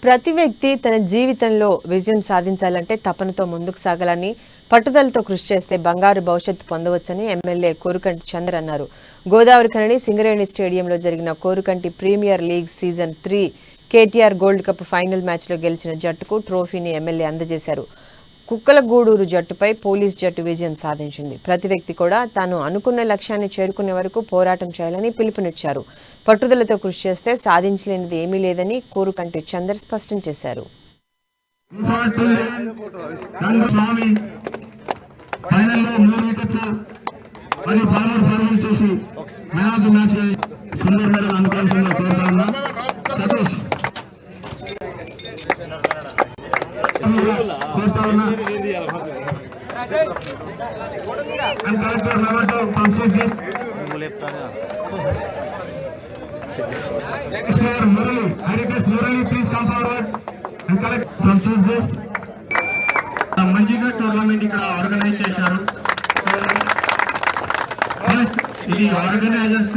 ప్రతి వ్యక్తి తన జీవితంలో విజయం సాధించాలంటే తపనతో ముందుకు సాగాలని, పట్టుదలతో కృషి చేస్తే బంగారు భవిష్యత్తు పొందవచ్చని ఎమ్మెల్యే కోరుకంటి చంద్ర అన్నారు. గోదావరి ఖని సింగరేణి స్టేడియంలో జరిగిన Korukanti premier league season 3 KTR gold cup final మ్యాచ్లో గెలిచిన జట్టుకు ట్రోఫీని ఎమ్మెల్యే అందజేశారు. కుక్కలగూడూరు జట్టుపై పోలీస్ జట్టు విజయం సాధించింది. ప్రతి వ్యక్తి కూడా తాను అనుకున్న లక్ష్యాన్ని చేరుకునే వరకు పోరాటం చేయాలని పిలుపునిచ్చారు. పట్టుదలతో కృషి చేస్తే సాధించలేనిది ఏమీ లేదని కోరుకంటి చందర్ స్పష్టం చేశారు. And collector Navato from Chief Guest. Next player Murali. I request Murali please come forward and collect from Chief Guest. మంచిగా టోర్నమెంట్ ఇక్కడ ఆర్గనైజ్ చేశారు. ఫస్ట్ ఇది ఆర్గనైజర్స్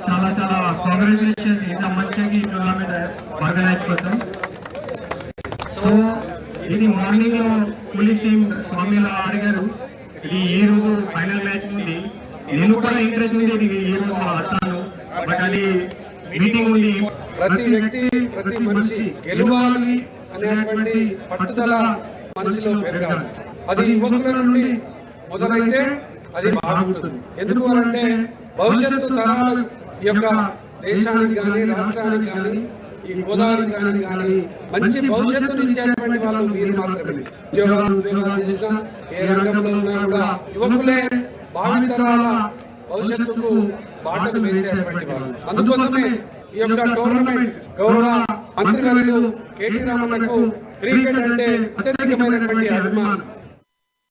చాలా చాలా కాంగ్రాచులేషన్స్ ఇంత మంచిగా ఈ టోర్నమెంట్ ఆర్గనైజ్ కోసం. సో ఇది మార్నింగ్ లో పోలీస్ టీం స్వామిలో అడిగారు, ఇది ఈ రోజు ఫైనల్ మ్యాచ్ ఉంది, నేను కూడా ఇంట్రెస్ట్ ఉంది ఇది ఈ రోజు ఆడతాను, బట్ అది మీటింగ్ ఉంది. ప్రతి వ్యక్తి ప్రతి మనిషి గెలవాలి అనేటువంటి పట్టుదల మనసులో పెరగాలి. అది యువకుల నుండి మొదలైతే అది బాగుంటుంది. ఎందుకు అంటే భవిష్యత్తు తరాల యొక్క దేశానికి కానీ రాష్ట్రానికి కానీ ఈ గోదావరి కానీ మంచి భవిష్యత్తును ఇచ్చేటువంటి వాళ్ళు మీరు మాత్రమే. ఉద్యోగాలు చేసినా ఏ రంగంలో ఉన్నా కూడా యువకులే భావితరాల భవిష్యత్తుకు బాటలు వేసేటువంటి వాళ్ళు. అందుకోసమే ఈ యొక్క టోర్నమెంట్ గౌరవ మంత్రివర్యులు కేటీ రామన్నకు క్రికెట్ అంటే అత్యధికమైనటువంటి అభిమానం.